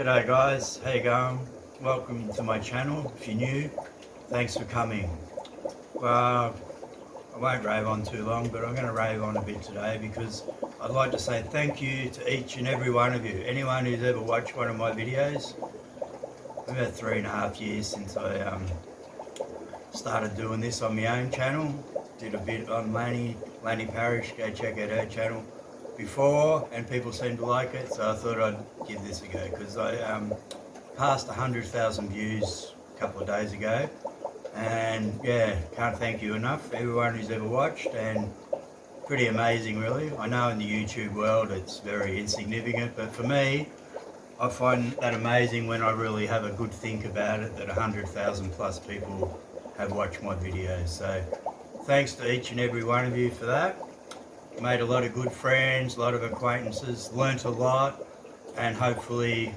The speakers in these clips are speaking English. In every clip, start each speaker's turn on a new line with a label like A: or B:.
A: G'day guys, how you going? Welcome to my channel. If you're new, thanks for coming. Well, I won't rave on too long, but I'm going to rave on a bit today because I'd like to say thank you to each and every one of you. Anyone who's ever watched one of my videos. It's about 3.5 years since I started doing this on my own channel. Did a bit on Lanny Parish, go check out her channel before, and people seem to like it, so I thought I'd give this a go because I passed 100,000 views a couple of days ago, and yeah, can't thank you enough, everyone who's ever watched, and pretty amazing really. I know in the YouTube world it's very insignificant, but for me, I find that amazing when I really have a good think about it, that 100,000 plus people have watched my videos. So thanks to each and every one of you for that. Made a lot of good friends, a lot of acquaintances, learnt a lot, and hopefully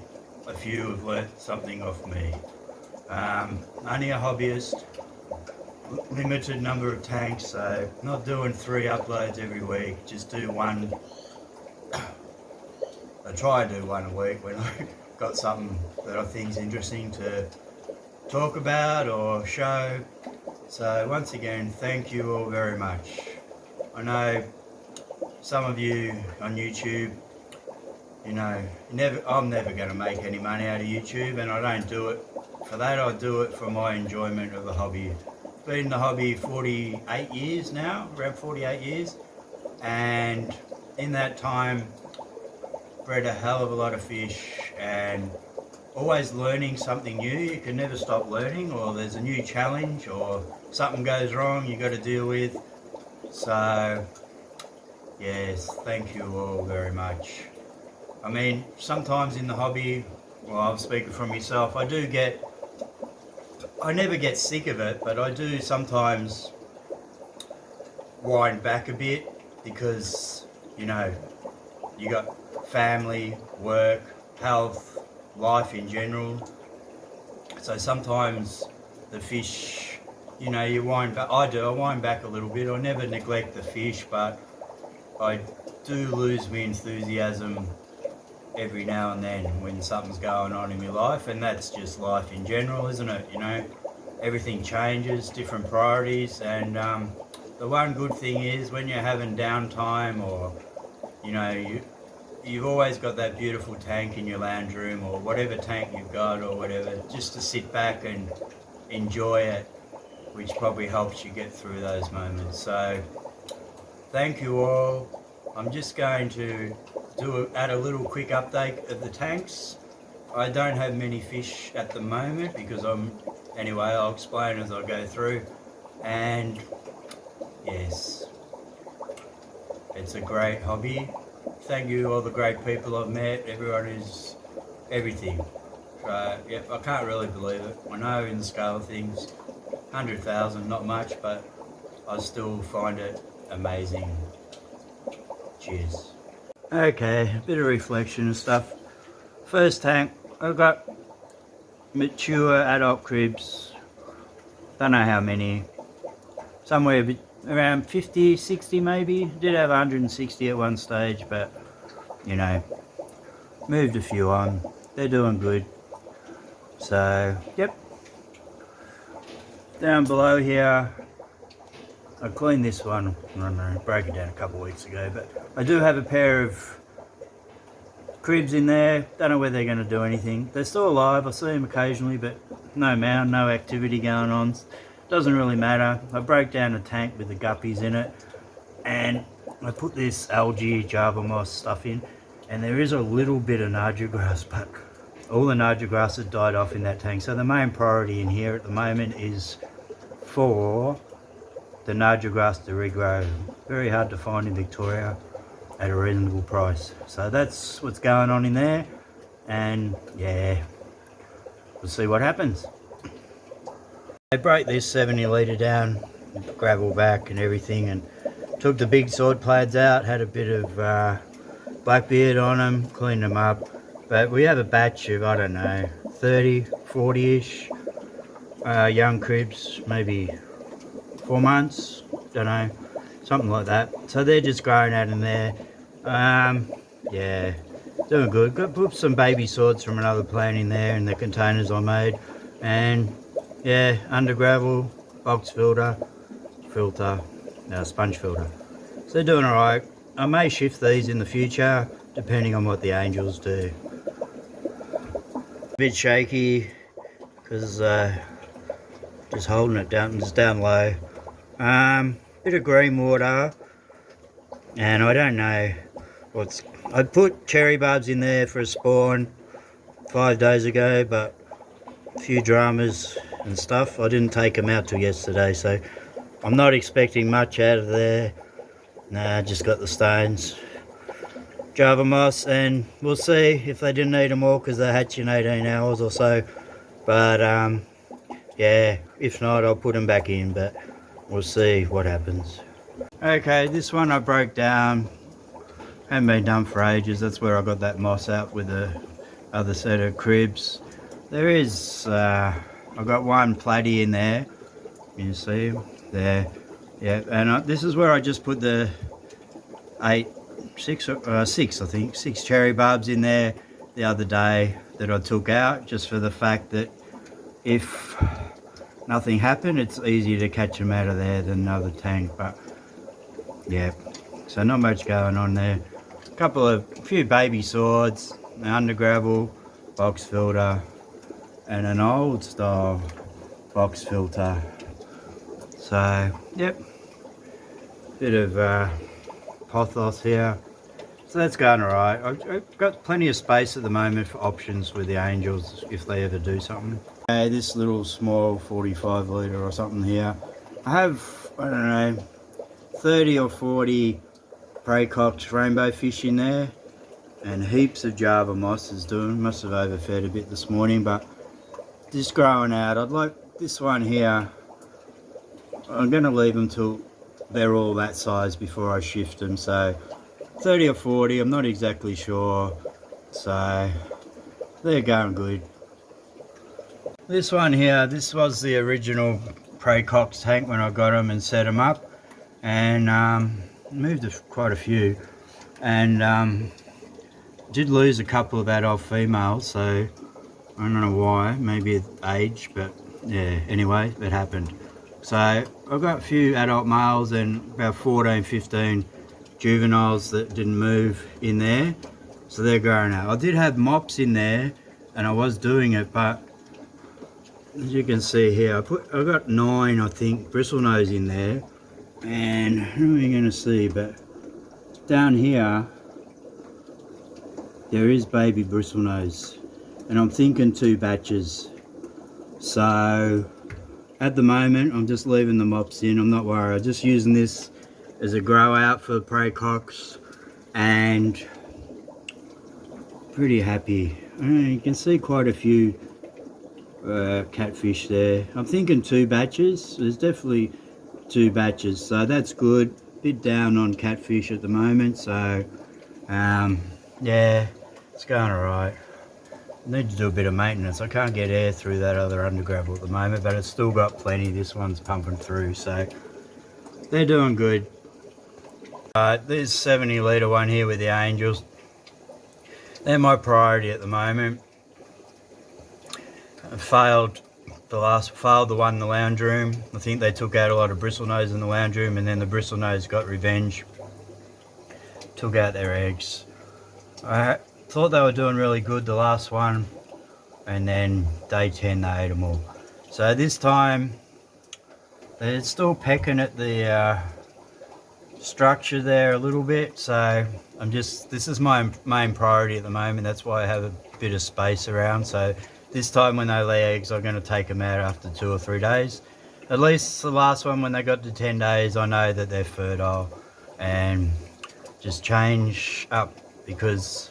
A: a few have learnt something off me. Only a hobbyist, limited number of tanks, so not doing 3 uploads every week, just do one. I try to do one a week when I got something that I think is interesting to talk about or show. So once again, thank you all very much. I know some of you on YouTube, you know, I'm never going to make any money out of YouTube, and I don't do it for that. I do it for my enjoyment of the hobby. Been in the hobby 48 years now, around 48 years, and in that time bred a hell of a lot of fish and always learning something new. You can never stop learning, or there's a new challenge or something goes wrong you got to deal with. So yes, thank you all very much. I mean, sometimes in the hobby, well, I'm speaking for myself, I never get sick of it, but I do sometimes wind back a bit because, you know, you got family, work, health, life in general. So sometimes the fish, you know, you wind back. I wind back a little bit. I never neglect the fish, but I do lose my enthusiasm every now and then when something's going on in my life, and that's just life in general, isn't it? You know, everything changes, different priorities, and the one good thing is when you're having downtime, or you know, you've always got that beautiful tank in your lounge room or whatever tank you've got or whatever, just to sit back and enjoy it, which probably helps you get through those moments. So thank you all. I'm just going to add a little quick update of the tanks. I don't have many fish at the moment because anyway, I'll explain as I go through. And yes, it's a great hobby. Thank you all the great people I've met, everyone who's everything. Yeah, I can't really believe it. I know in the scale of things, 100,000, not much, but I still find it amazing. Cheers. Okay, a bit of reflection and stuff. First tank, I've got mature adult cribs. Don't know how many. Somewhere around 50, 60 maybe. Did have 160 at one stage, but you know, moved a few on. They're doing good. So, yep. Down below here, I cleaned this one, I don't know, broke it down a couple of weeks ago, but I do have a pair of cribs in there. Don't know whether they're going to do anything. They're still alive, I see them occasionally, but no mound, no activity going on. Doesn't really matter. I broke down a tank with the guppies in it, and I put this algae, Java moss stuff in, and there is a little bit of nardja grass, but all the nardja grass has died off in that tank. So the main priority in here at the moment is for the nardja grass to regrow. Very hard to find in Victoria at a reasonable price. So that's what's going on in there, and yeah, we'll see what happens. I broke this 70 litre down, gravel back and everything, and took the big sword plaids out, had a bit of blackbeard on them, cleaned them up. But we have a batch of, I don't know, 30, 40-ish young cribs, maybe 4 months, don't know, something like that. So they're just growing out in there. Yeah, Doing good. Got put some baby swords from another plant in there in the containers I made, and yeah, under gravel, box filter, sponge filter. So they're doing alright. I may shift these in the future depending on what the angels do. A bit shaky because just holding it down, it's down low. Bit of green water, and I don't know what's. I put cherry bulbs in there for a spawn 5 days ago, but a few dramas and stuff. I didn't take them out till yesterday, so I'm not expecting much out of there. Nah, just got the stones. Java moss, and we'll see if they didn't eat them all because they hatch in 18 hours or so. But yeah, if not, I'll put them back in, but we'll see what happens. Okay, this one I broke down. Hadn't been done for ages. That's where I got that moss out with the other set of cribs. There is, I've got one platy in there. You see there, yeah. And this is where I just put the six I think, 6 cherry bulbs in there the other day that I took out, just for the fact that if nothing happened, it's easier to catch them out of there than another tank. But yeah, so not much going on there. A few baby swords, an under gravel, box filter, and an old style box filter. So yep, bit of pothos here. So that's going alright. I've got plenty of space at the moment for options with the angels if they ever do something. Okay, this little small 45 litre or something here. I have, I don't know, 30 or 40 Praycox rainbow fish in there, and heaps of Java moss is doing. Must have overfed a bit this morning, but just growing out. I'd like this one here. I'm going to leave them till they're all that size before I shift them. So 30 or 40, I'm not exactly sure. So they're going good. This one here, this was the original Praycox tank when I got them and set them up, and moved quite a few, and did lose a couple of adult females, so I don't know why, maybe age, but yeah, anyway, it happened. So I've got a few adult males and about 14, 15 juveniles that didn't move in there, so they're growing out. I did have mops in there and I was doing it, but as you can see here, I got 9, I think, bristlenose in there. And who are you going to see, but down here there is baby bristlenose, and I'm thinking 2 batches. So at the moment I'm just leaving the mops in. I'm not worried. I'm just using this as a grow out for Praycox, and pretty happy. You can see quite a few catfish there. I'm thinking 2 batches. There's definitely 2 batches, so that's good. Bit down on catfish at the moment, so yeah, it's going alright. Need to do a bit of maintenance. I can't get air through that other under gravel at the moment, but it's still got plenty. This one's pumping through, so they're doing good. There's 70 litre one here with the angels. They're my priority at the moment. I failed the one in the lounge room. I think they took out a lot of bristlenose in the lounge room, and then the bristlenose got revenge, took out their eggs. I thought they were doing really good the last one, and then day 10 they ate them all. So this time they're still pecking at the structure there a little bit, so this is my main priority at the moment. That's why I have a bit of space around. So this time when they lay eggs, I'm going to take them out after 2 or 3 days. At least the last one, when they got to 10 days, I know that they're fertile, and just change up, because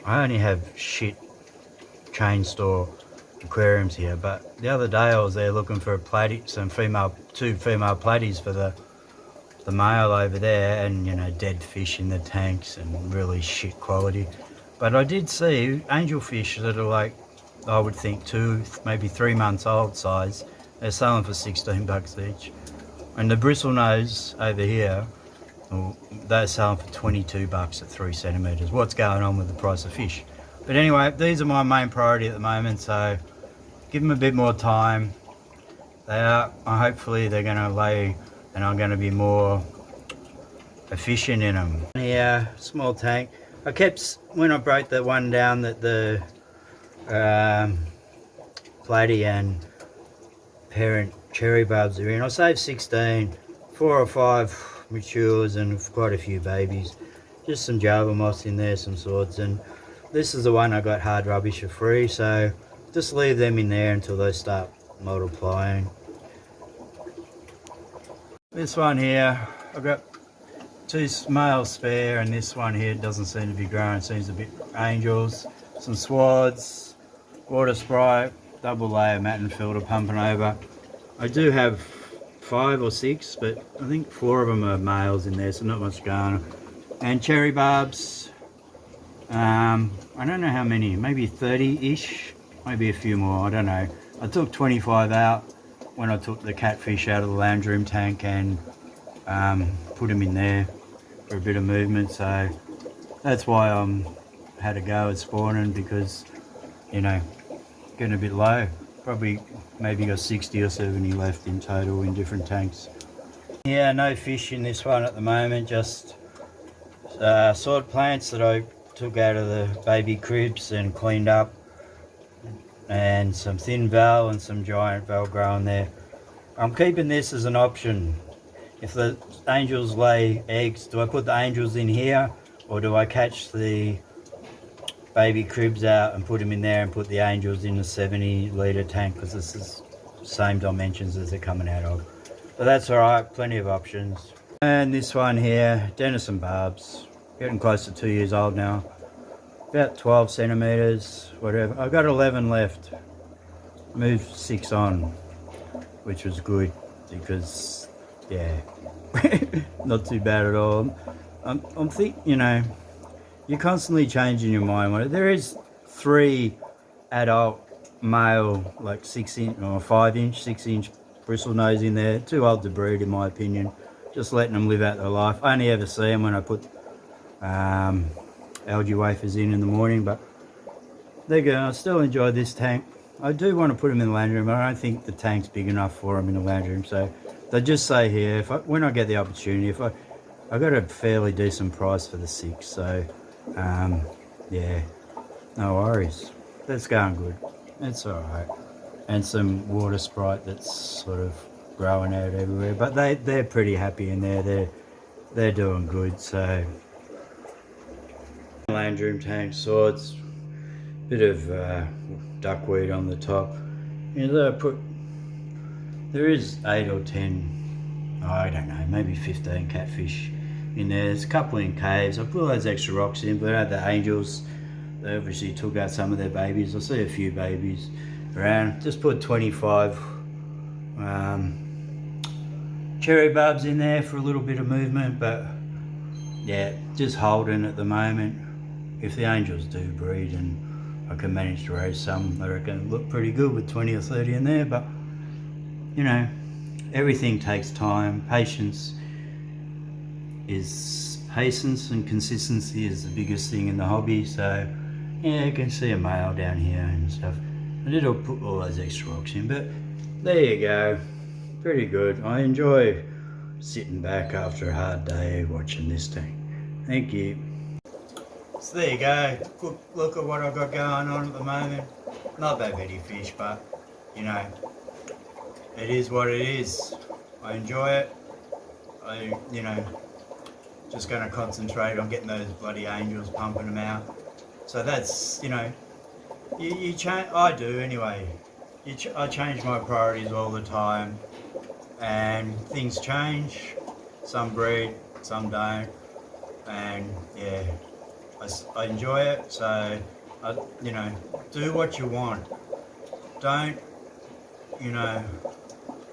A: I only have shit chain store aquariums here. But the other day I was there looking for a platy, two female platies for the male over there, and you know, dead fish in the tanks and really shit quality. But I did see angelfish that are like, I would think 2, maybe 3 months old size. They're selling for $16 each. And the bristlenose over here, Well, they're selling for 22 bucks at 3 centimeters. What's going on with the price of fish? But anyway, these are my main priority at the moment, so give them a bit more time. They are, hopefully they're going to lay, and I'm going to be more efficient in them. Yeah, small tank. I kept, when I broke the one down that the platy and parent cherry bulbs are in, I saved 16, 4 or 5 matures and quite a few babies. Just some Java moss in there, some swords, and this is the one I got hard rubbish for free, so just leave them in there until they start multiplying. This one here, I've got 2 males spare, and this one here doesn't seem to be growing, seems a bit angels. Some swords, water sprite, double layer matin filter pumping over. I do have 5 or 6, but I think 4 of them are males in there, so not much going on. And cherry barbs, I don't know how many, maybe 30-ish, maybe a few more, I don't know. I took 25 out when I took the catfish out of the lounge room tank and put them in there for a bit of movement, so that's why I'm had a go at spawning, because, you know, getting a bit low. Probably maybe got 60 or 70 left in total in different tanks. Yeah, no fish in this one at the moment, just sword plants that I took out of the baby cribs and cleaned up, and some thin val and some giant val growing there. I'm keeping this as an option. If the angels lay eggs, do I put the angels in here, or do I catch the baby cribs out and put them in there and put the angels in the 70-litre tank, because this is the same dimensions as they're coming out of. But that's alright, plenty of options. And this one here, Denison barbs, getting close to 2 years old now, about 12 centimeters, whatever. I've got 11 left, moved 6 on, which was good, because yeah, not too bad at all. I'm think, you know, you're constantly changing your mind. There is 3 adult male, like 6-inch or 5-inch, 6-inch bristle nose in there. Too old to breed, in my opinion. Just letting them live out their life. I only ever see them when I put algae wafers in the morning, but they're good. I still enjoy this tank. I do want to put them in the lounge room, but I don't think the tank's big enough for them in the lounge room. So they just say here, when I get the opportunity, I got a fairly decent price for the 6, so yeah, no worries. That's going good. It's alright. And some water sprite that's sort of growing out everywhere, but they're pretty happy in there. They're doing good. So lounge room tank, swords, bit of duckweed on the top. You know, there is 8 or 10, I don't know, maybe 15 catfish in there. There's a couple in caves. I put those extra rocks in, but I had the angels, they obviously took out some of their babies. I see a few babies around. Just put 25 cherry bulbs in there for a little bit of movement, but yeah, just holding at the moment. If the angels do breed and I can manage to raise some, I reckon it'll look pretty good with 20 or 30 in there. But you know, everything takes time. Patience and consistency is the biggest thing in the hobby. So yeah, you can see a male down here and stuff. I did put all those extra rocks in, but there you go, pretty good. I enjoy sitting back after a hard day watching this thing. Thank you. So there you go, good look at what I've got going on at the moment. Not that many fish, but you know, it is what it is. I enjoy it. You know, just going to concentrate on getting those bloody angels, pumping them out. So that's, you know, you change. I do anyway. I change my priorities all the time, and things change. Some breed, some don't, and yeah, I enjoy it. So, you know, do what you want. Don't, you know.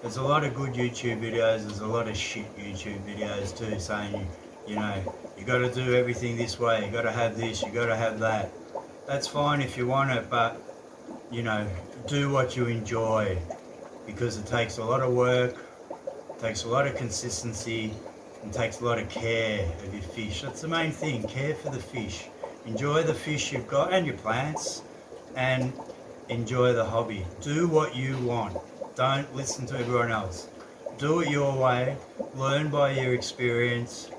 A: There's a lot of good YouTube videos, there's a lot of shit YouTube videos too, saying, you know, you got to do everything this way, you got to have this, you got to have that. That's fine if you want it, but, you know, do what you enjoy, because it takes a lot of work, it takes a lot of consistency, and takes a lot of care of your fish. That's the main thing, care for the fish. Enjoy the fish you've got and your plants, and enjoy the hobby. Do what you want. Don't listen to everyone else. Do it your way, learn by your experience,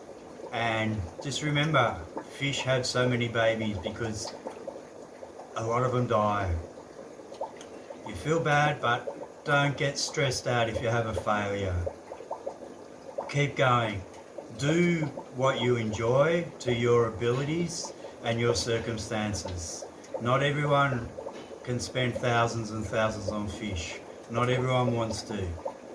A: and just remember, fish have so many babies because a lot of them die. You feel bad, but don't get stressed out if you have a failure. Keep going. Do what you enjoy to your abilities and your circumstances. Not everyone can spend thousands and thousands on fish. Not everyone wants to.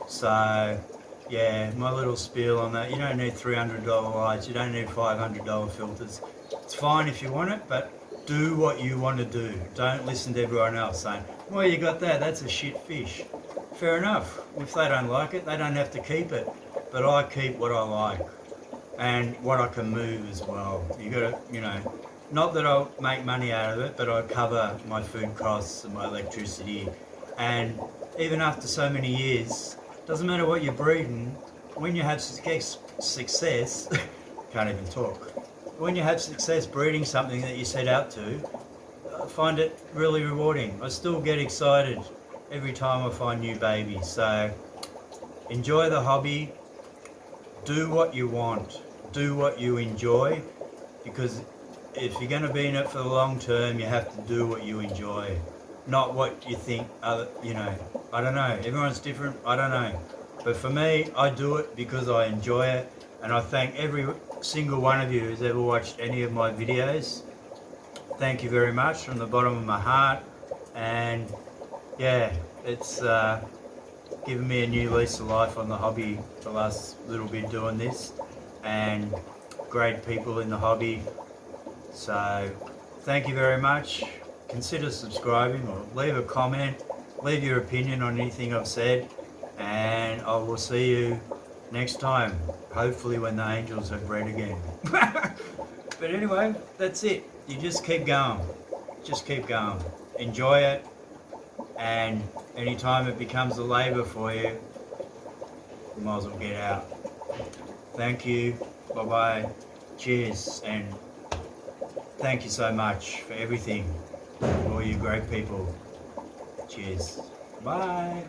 A: So, yeah, my little spiel on that. You don't need $300 lights. You don't need $500 filters. It's fine if you want it, but do what you want to do. Don't listen to everyone else saying, well, you got that, that's a shit fish. Fair enough. If they don't like it, they don't have to keep it. But I keep what I like and what I can move as well. You gotta, not that I'll make money out of it, but I cover my food costs and my electricity. And even after so many years, doesn't matter what you're breeding, when you have success, can't even talk. When you have success breeding something that you set out to, I find it really rewarding. I still get excited every time I find new babies. So enjoy the hobby, do what you want, do what you enjoy, because if you're going to be in it for the long term, you have to do what you enjoy, not what you think other, I don't know, everyone's different, I don't know. But for me, I do it because I enjoy it, and I thank every single one of you who's ever watched any of my videos. Thank you very much from the bottom of my heart, and yeah, it's given me a new lease of life on the hobby the last little bit doing this, and great people in the hobby. So thank you very much. Consider subscribing or leave a comment, leave your opinion on anything I've said, and I will see you next time, hopefully when the angels have bred again. But anyway, that's it. You just keep going. Just keep going. Enjoy it, and anytime it becomes a labour for you, you might as well get out. Thank you. Bye-bye. Cheers, and thank you so much for everything, all you great people. Cheers. Bye.